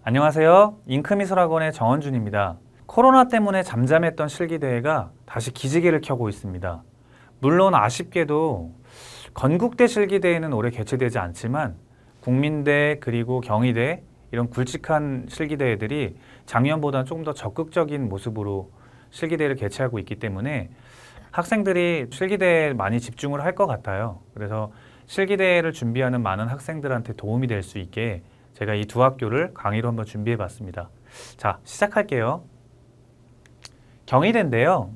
안녕하세요. 잉크미술학원의 정원준입니다. 코로나 때문에 잠잠했던 실기대회가 다시 기지개를 켜고 있습니다. 물론 아쉽게도 건국대 실기대회는 올해 개최되지 않지만 국민대 그리고 경희대 이런 굵직한 실기대회들이 작년보다는 조금 더 적극적인 모습으로 실기대회를 개최하고 있기 때문에 학생들이 실기대회에 많이 집중을 할 것 같아요. 그래서 실기대회를 준비하는 많은 학생들한테 도움이 될 수 있게 제가 이 두 학교를 강의로 한번 준비해 봤습니다. 자, 시작할게요. 경희대인데요.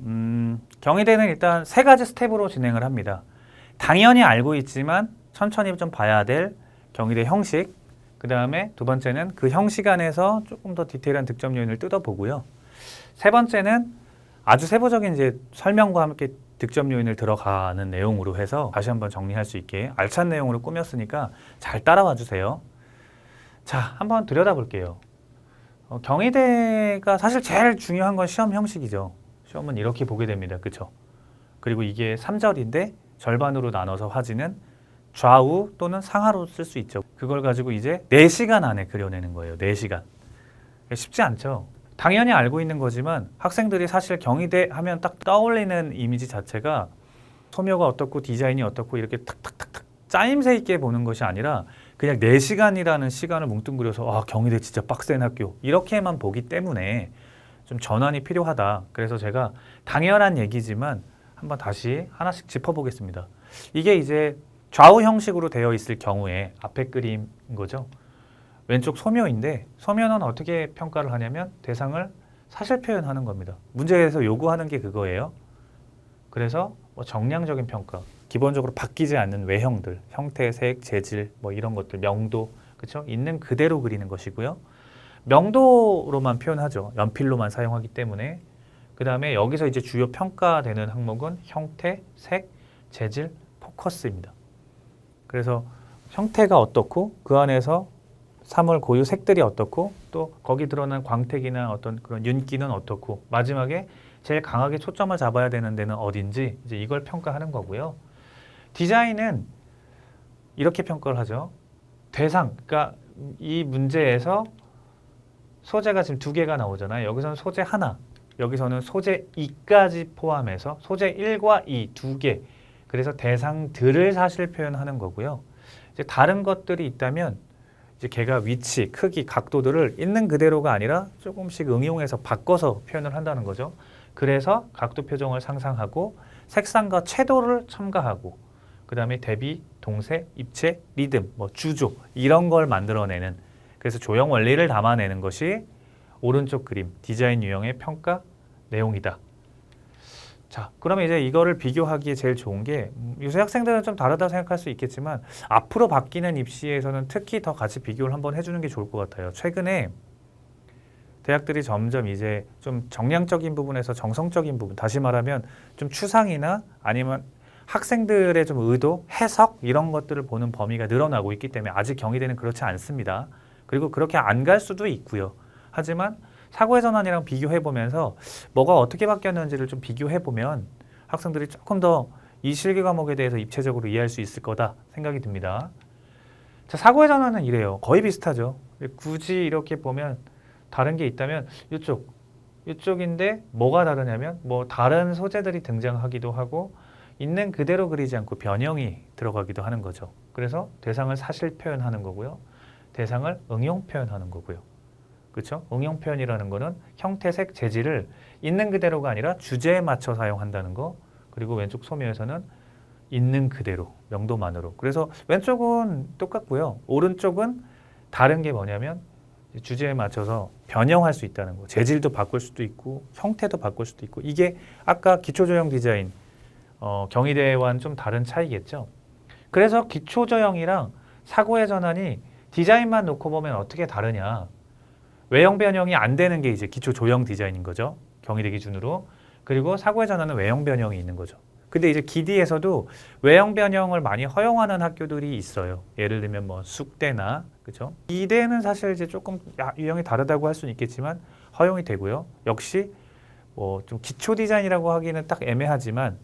경희대는 일단 세 가지 스텝으로 진행을 합니다. 당연히 알고 있지만 천천히 좀 봐야 될 경희대 형식, 그 다음에 두 번째는 그 형식 안에서 조금 더 디테일한 득점 요인을 뜯어보고요. 세 번째는 아주 세부적인 이제 설명과 함께 득점 요인을 들어가는 내용으로 해서 다시 한번 정리할 수 있게 알찬 내용으로 꾸몄으니까 잘 따라와 주세요. 자, 한번 들여다볼게요. 경희대가 사실 제일 중요한 건 시험 형식이죠. 시험은 이렇게 보게 됩니다. 그렇죠? 그리고 이게 3절인데 절반으로 나눠서 화지는 좌우 또는 상하로 쓸 수 있죠. 그걸 가지고 이제 4시간 안에 그려내는 거예요. 4시간. 쉽지 않죠. 당연히 알고 있는 거지만 학생들이 사실 경희대 하면 딱 떠올리는 이미지 자체가 소묘가 어떻고 디자인이 어떻고 이렇게 탁탁탁탁 짜임새 있게 보는 것이 아니라 그냥 4시간이라는 시간을 뭉뚱그려서 아, 경희대 진짜 빡센 학교 이렇게만 보기 때문에 좀 전환이 필요하다. 그래서 제가 당연한 얘기지만 한번 다시 하나씩 짚어보겠습니다. 이게 이제 좌우 형식으로 되어 있을 경우에 앞에 그림인 거죠. 왼쪽 소묘인데 소묘는 어떻게 평가를 하냐면 대상을 사실 표현하는 겁니다. 문제에서 요구하는 게 그거예요. 그래서 뭐 정량적인 평가, 기본적으로 바뀌지 않는 외형들, 형태, 색, 재질 뭐 이런 것들, 명도, 그렇죠? 있는 그대로 그리는 것이고요. 명도로만 표현하죠. 연필로만 사용하기 때문에. 그 다음에 여기서 이제 주요 평가되는 항목은 형태, 색, 재질, 포커스입니다. 그래서 형태가 어떻고 그 안에서 사물 고유 색들이 어떻고 또 거기 드러난 광택이나 어떤 그런 윤기는 어떻고 마지막에 제일 강하게 초점을 잡아야 되는 데는 어딘지 이제 이걸 평가하는 거고요. 디자인은 이렇게 평가를 하죠. 대상, 그러니까 이 문제에서 소재가 지금 2개가 나오잖아요. 여기서는 소재 하나, 여기서는 소재 2까지 포함해서 소재 1과 2, 2개. 그래서 대상들을 사실 표현하는 거고요. 이제 다른 것들이 있다면 이제 걔가 위치, 크기, 각도들을 있는 그대로가 아니라 조금씩 응용해서 바꿔서 표현을 한다는 거죠. 그래서 각도 표정을 상상하고 색상과 채도를 첨가하고 그 다음에 대비, 동색, 입체, 리듬, 뭐 주조 이런 걸 만들어내는 그래서 조형 원리를 담아내는 것이 오른쪽 그림, 디자인 유형의 평가 내용이다. 자, 그러면 이제 이거를 비교하기에 제일 좋은 게 요새 학생들은 좀 다르다고 생각할 수 있겠지만 앞으로 바뀌는 입시에서는 특히 더 같이 비교를 한번 해주는 게 좋을 것 같아요. 최근에 대학들이 점점 이제 좀 정량적인 부분에서 정성적인 부분, 다시 말하면 좀 추상이나 아니면 학생들의 좀 의도, 해석 이런 것들을 보는 범위가 늘어나고 있기 때문에 아직 경희대는 그렇지 않습니다. 그리고 그렇게 안 갈 수도 있고요. 하지만 사고의 전환이랑 비교해보면서 뭐가 어떻게 바뀌었는지를 좀 비교해보면 학생들이 조금 더 이 실기 과목에 대해서 입체적으로 이해할 수 있을 거다 생각이 듭니다. 자, 사고의 전환은 이래요. 거의 비슷하죠. 굳이 이렇게 보면 다른 게 있다면 이쪽인데 뭐가 다르냐면 뭐 다른 소재들이 등장하기도 하고 있는 그대로 그리지 않고 변형이 들어가기도 하는 거죠. 그래서 대상을 사실 표현하는 거고요. 대상을 응용 표현하는 거고요. 그렇죠? 응용 표현이라는 거는 형태, 색, 재질을 있는 그대로가 아니라 주제에 맞춰 사용한다는 거. 그리고 왼쪽 소묘에서는 있는 그대로, 명도만으로. 그래서 왼쪽은 똑같고요. 오른쪽은 다른 게 뭐냐면 주제에 맞춰서 변형할 수 있다는 거. 재질도 바꿀 수도 있고 형태도 바꿀 수도 있고 이게 아까 기초조형 디자인 경희대와는 좀 다른 차이겠죠. 그래서 기초조형이랑 사고의 전환이 디자인만 놓고 보면 어떻게 다르냐. 외형 변형이 안 되는 게 이제 기초 조형 디자인인 거죠. 경희대 기준으로. 그리고 사고의 전환은 외형 변형이 있는 거죠. 근데 이제 기디에서도 외형 변형을 많이 허용하는 학교들이 있어요. 예를 들면 뭐 숙대나 그렇죠? 기대는 사실 이제 조금 유형이 다르다고 할 수는 있겠지만 허용이 되고요. 역시 뭐 좀 기초 디자인이라고 하기는 딱 애매하지만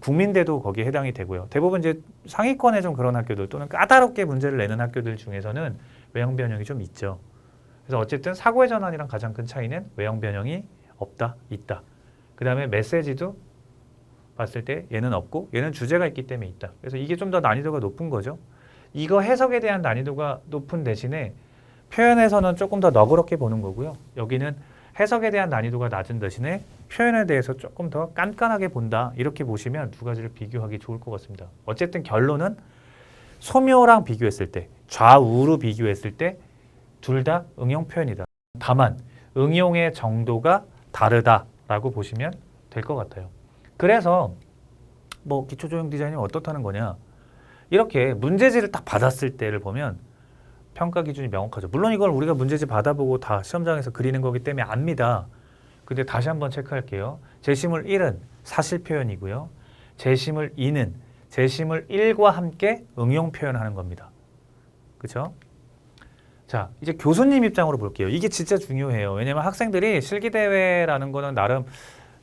국민대도 거기에 해당이 되고요. 대부분 이제 상위권의 좀 그런 학교들 또는 까다롭게 문제를 내는 학교들 중에서는 외형 변형이 좀 있죠. 그래서 어쨌든 사고의 전환이랑 가장 큰 차이는 외형 변형이 없다, 있다. 그 다음에 메시지도 봤을 때 얘는 없고 얘는 주제가 있기 때문에 있다. 그래서 이게 좀 더 난이도가 높은 거죠. 이거 해석에 대한 난이도가 높은 대신에 표현에서는 조금 더 너그럽게 보는 거고요. 여기는 해석에 대한 난이도가 낮은 대신에 표현에 대해서 조금 더 깐깐하게 본다. 이렇게 보시면 두 가지를 비교하기 좋을 것 같습니다. 어쨌든 결론은 소묘랑 비교했을 때, 좌우로 비교했을 때 둘 다 응용 표현이다. 다만 응용의 정도가 다르다라고 보시면 될 것 같아요. 그래서 뭐 기초조형 디자인이 어떻다는 거냐? 이렇게 문제지를 딱 받았을 때를 보면 평가 기준이 명확하죠. 물론 이걸 우리가 문제지 받아보고 다 시험장에서 그리는 거기 때문에 압니다. 근데 다시 한번 체크할게요. 제시물 1은 사실 표현이고요. 제시물 2는 제시물 1과 함께 응용 표현하는 겁니다. 그렇죠? 자, 이제 교수님 입장으로 볼게요. 이게 진짜 중요해요. 왜냐면 학생들이 실기대회라는 거는 나름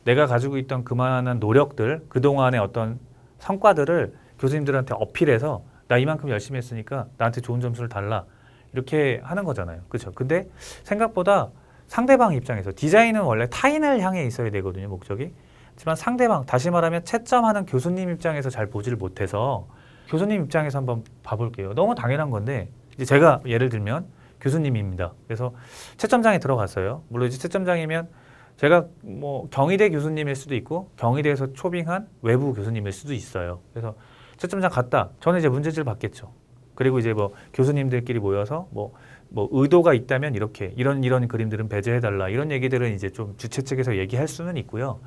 내가 가지고 있던 그만한 노력들, 그동안의 어떤 성과들을 교수님들한테 어필해서 나 이만큼 열심히 했으니까 나한테 좋은 점수를 달라. 이렇게 하는 거잖아요. 그렇죠? 근데 생각보다 상대방 입장에서 디자인은 원래 타인을 향해 있어야 되거든요. 목적이. 하지만 상대방, 다시 말하면 채점하는 교수님 입장에서 잘 보지를 못해서 교수님 입장에서 한번 봐볼게요. 너무 당연한 건데 이제 제가 예를 들면 교수님입니다. 그래서 채점장에 들어갔어요. 물론 이제 채점장이면 제가 뭐 경희대 교수님일 수도 있고 경희대에서 초빙한 외부 교수님일 수도 있어요. 그래서 채점장 갔다. 저는 이제 문제지를 받겠죠. 그리고 이제 뭐 교수님들끼리 모여서 뭐 의도가 있다면 이렇게 이런 그림들은 배제해달라 이런 얘기들은 이제 좀 주최 측에서 얘기할 수는 있고요.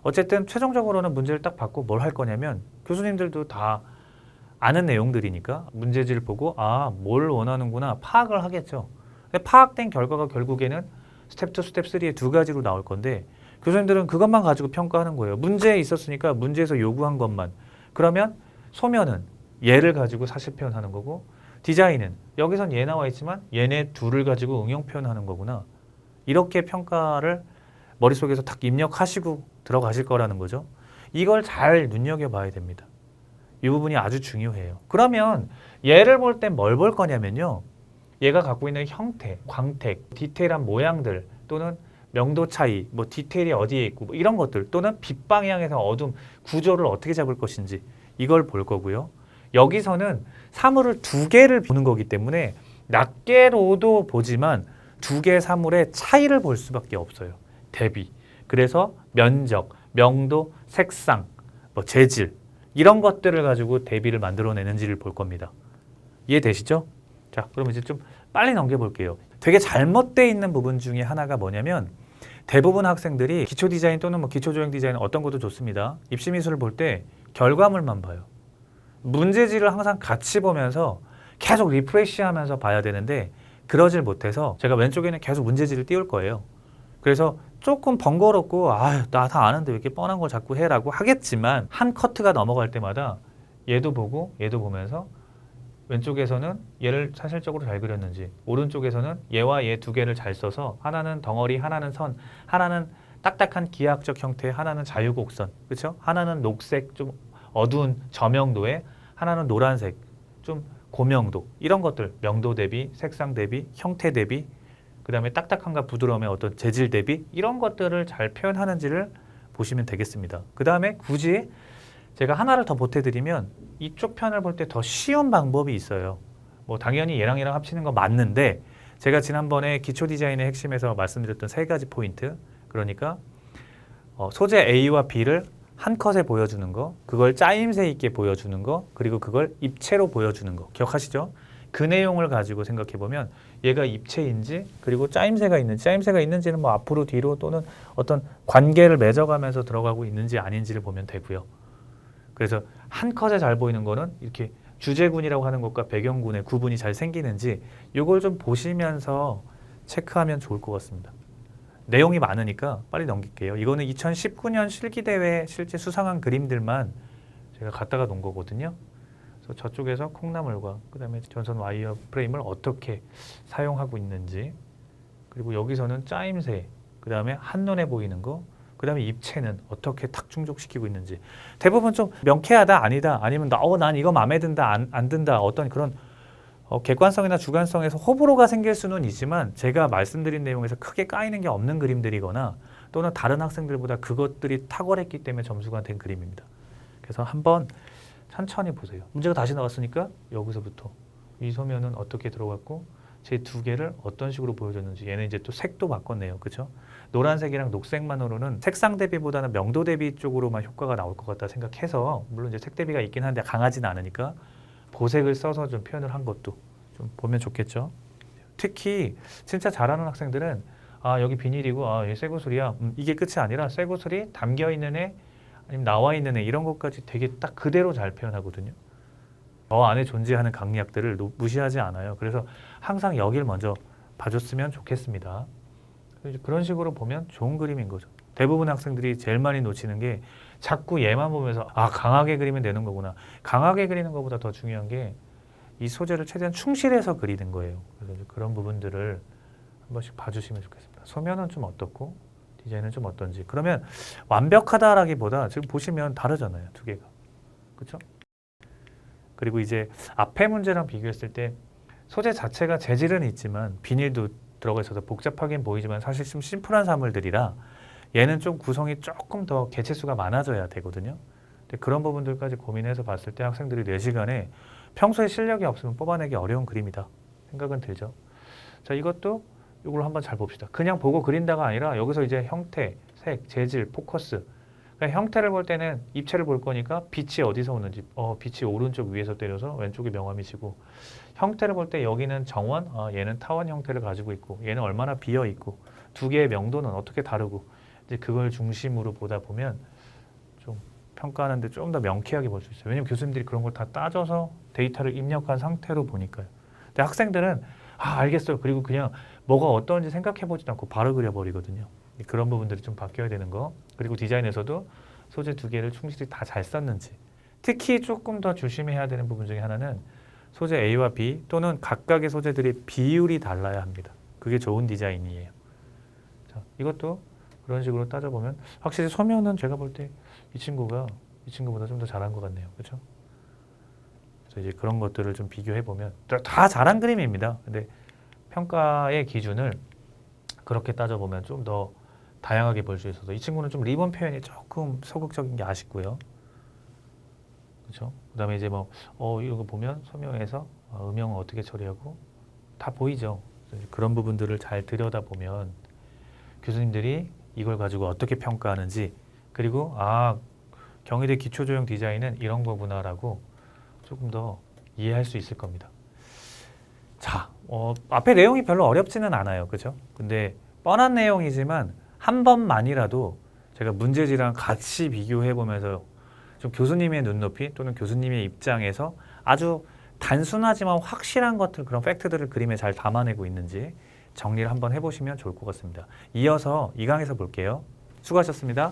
어쨌든 최종적으로는 문제를 딱 받고 뭘 할 거냐면 교수님들도 다 아는 내용들이니까 문제지를 보고 아, 뭘 원하는구나 파악을 하겠죠. 파악된 결과가 결국에는 스텝 2, 스텝 3의 두 가지로 나올 건데 교수님들은 그것만 가지고 평가하는 거예요. 문제에 있었으니까 문제에서 요구한 것만. 그러면 소면은 얘를 가지고 사실 표현하는 거고 디자인은 여기선 얘 나와 있지만 얘네 둘을 가지고 응용 표현하는 거구나. 이렇게 평가를 머릿속에서 딱 입력하시고 들어가실 거라는 거죠. 이걸 잘 눈여겨봐야 됩니다. 이 부분이 아주 중요해요. 그러면 얘를 볼 땐 뭘 볼 거냐면요. 얘가 갖고 있는 형태, 광택, 디테일한 모양들 또는 명도 차이, 뭐 디테일이 어디에 있고 뭐 이런 것들 또는 빛 방향에서 어둠, 구조를 어떻게 잡을 것인지 이걸 볼 거고요. 여기서는 사물을 두 개를 보는 거기 때문에 낱개로도 보지만 두 개의 사물의 차이를 볼 수밖에 없어요. 대비. 그래서 면적, 명도, 색상, 뭐 재질 이런 것들을 가지고 대비를 만들어내는지를 볼 겁니다. 이해되시죠? 자, 그럼 이제 좀 빨리 넘겨볼게요. 되게 잘못되어 있는 부분 중에 하나가 뭐냐면 대부분 학생들이 기초 디자인 또는 뭐 기초 조형 디자인 어떤 것도 좋습니다. 입시 미술을 볼 때 결과물만 봐요. 문제지를 항상 같이 보면서 계속 리프레시하면서 봐야 되는데 그러질 못해서 제가 왼쪽에는 계속 문제지를 띄울 거예요. 그래서 조금 번거롭고 나 다 아는데 왜 이렇게 뻔한 걸 자꾸 해라고 하겠지만 한 커트가 넘어갈 때마다 얘도 보고 얘도 보면서 왼쪽에서는 얘를 사실적으로 잘 그렸는지 오른쪽에서는 얘와 얘 두 개를 잘 써서 하나는 덩어리, 하나는 선, 하나는 딱딱한 기하학적 형태, 하나는 자유곡선, 그렇죠? 하나는 녹색 좀 어두운 저명도에 하나는 노란색 좀 고명도 이런 것들 명도 대비, 색상 대비, 형태 대비 그 다음에 딱딱함과 부드러움의 어떤 재질 대비 이런 것들을 잘 표현하는지를 보시면 되겠습니다. 그 다음에 굳이 제가 하나를 더 보태드리면 이쪽 편을 볼 때 더 쉬운 방법이 있어요. 뭐 당연히 얘랑 합치는 거 맞는데 제가 지난번에 기초 디자인의 핵심에서 말씀드렸던 세 가지 포인트 그러니까 소재 A와 B를 한 컷에 보여주는 거 그걸 짜임새 있게 보여주는 거 그리고 그걸 입체로 보여주는 거 기억하시죠? 그 내용을 가지고 생각해보면 얘가 입체인지 그리고 짜임새가 있는지는 뭐 앞으로 뒤로 또는 어떤 관계를 맺어가면서 들어가고 있는지 아닌지를 보면 되고요. 그래서 한 컷에 잘 보이는 거는 이렇게 주제군이라고 하는 것과 배경군의 구분이 잘 생기는지 이걸 좀 보시면서 체크하면 좋을 것 같습니다. 내용이 많으니까 빨리 넘길게요. 이거는 2019년 실기대회 실제 수상한 그림들만 제가 갖다가 놓은 거거든요. 그래서 저쪽에서 콩나물과 그 다음에 전선 와이어 프레임을 어떻게 사용하고 있는지 그리고 여기서는 짜임새 그 다음에 한눈에 보이는 거 그 다음에 입체는 어떻게 탁 충족시키고 있는지 대부분 좀 명쾌하다 아니다 아니면 난 이거 마음에 든다 안 든다 어떤 그런 객관성이나 주관성에서 호불호가 생길 수는 있지만 제가 말씀드린 내용에서 크게 까이는 게 없는 그림들이거나 또는 다른 학생들보다 그것들이 탁월했기 때문에 점수가 된 그림입니다. 그래서 한번 천천히 보세요. 문제가 다시 나왔으니까 여기서부터 이 소면은 어떻게 들어갔고 제 두 개를 어떤 식으로 보여줬는지 얘는 이제 또 색도 바꿨네요. 그렇죠? 노란색이랑 녹색만으로는 색상 대비보다는 명도 대비 쪽으로만 효과가 나올 것 같다 생각해서 물론 이제 색 대비가 있긴 한데 강하지는 않으니까 보색을 써서 좀 표현을 한 것도 좀 보면 좋겠죠. 특히 진짜 잘하는 학생들은 아 여기 비닐이고 아얘 쇠구슬이야 이게 끝이 아니라 쇠구슬이 담겨 있는 애 아니면 나와 있는 애 이런 것까지 되게 딱 그대로 잘 표현하거든요. 저 안에 존재하는 강약들을 무시하지 않아요. 그래서 항상 여길 먼저 봐줬으면 좋겠습니다. 그런 식으로 보면 좋은 그림인 거죠. 대부분 학생들이 제일 많이 놓치는 게 자꾸 얘만 보면서 아 강하게 그리면 되는 거구나. 강하게 그리는 것보다 더 중요한 게 이 소재를 최대한 충실해서 그리는 거예요. 그래서 그런 부분들을 한 번씩 봐주시면 좋겠습니다. 소면은 좀 어떻고 디자인은 좀 어떤지. 그러면 완벽하다라기보다 지금 보시면 다르잖아요. 두 개가. 그렇죠? 그리고 이제 앞에 문제랑 비교했을 때 소재 자체가 재질은 있지만 비닐도 들어가 있어서 복잡하긴 보이지만 사실 좀 심플한 사물들이라 얘는 좀 구성이 조금 더 개체수가 많아져야 되거든요. 근데 그런 부분들까지 고민해서 봤을 때 학생들이 4시간에 평소에 실력이 없으면 뽑아내기 어려운 그림이다 생각은 들죠. 자, 이것도 이걸 한번 잘 봅시다. 그냥 보고 그린다가 아니라 여기서 이제 형태, 색, 재질, 포커스. 그러니까 형태를 볼 때는 입체를 볼 거니까 빛이 어디서 오는지, 빛이 오른쪽 위에서 때려서 왼쪽이 명암이시고, 형태를 볼 때 여기는 정원, 얘는 타원 형태를 가지고 있고, 얘는 얼마나 비어 있고, 두 개의 명도는 어떻게 다르고, 이제 그걸 중심으로 보다 보면 좀 평가하는데 좀 더 명쾌하게 볼 수 있어요. 왜냐면 교수님들이 그런 걸 다 따져서 데이터를 입력한 상태로 보니까요. 근데 학생들은 알겠어요. 그리고 그냥 뭐가 어떤지 생각해 보지도 않고 바로 그려버리거든요. 그런 부분들이 좀 바뀌어야 되는 거. 그리고 디자인에서도 소재 두 개를 충실히 다 잘 썼는지. 특히 조금 더 조심해야 되는 부분 중에 하나는 소재 A와 B 또는 각각의 소재들이 비율이 달라야 합니다. 그게 좋은 디자인이에요. 자, 이것도 그런 식으로 따져보면 확실히 소면은 제가 볼 때 이 친구보다 좀 더 잘한 것 같네요. 그렇죠? 그래서 이제 그런 것들을 좀 비교해 보면 다 잘한 그림입니다. 근데 평가의 기준을 그렇게 따져보면 좀 더 다양하게 볼 수 있어서 이 친구는 좀 리본 표현이 조금 소극적인 게 아쉽고요. 그렇죠? 그다음에 이제 이런 거 보면 소명에서 음영은 어떻게 처리하고 다 보이죠. 그런 부분들을 잘 들여다보면 교수님들이 이걸 가지고 어떻게 평가하는지 그리고 경희대 기초조형 디자인은 이런 거구나라고 조금 더 이해할 수 있을 겁니다. 자, 앞에 내용이 별로 어렵지는 않아요. 그렇죠? 근데 뻔한 내용이지만 한 번만이라도 제가 문제지랑 같이 비교해 보면서 좀 교수님의 눈높이 또는 교수님의 입장에서 아주 단순하지만 확실한 것들 그런 팩트들을 그림에 잘 담아내고 있는지 정리를 한번 해보시면 좋을 것 같습니다. 이어서 2강에서 볼게요. 수고하셨습니다.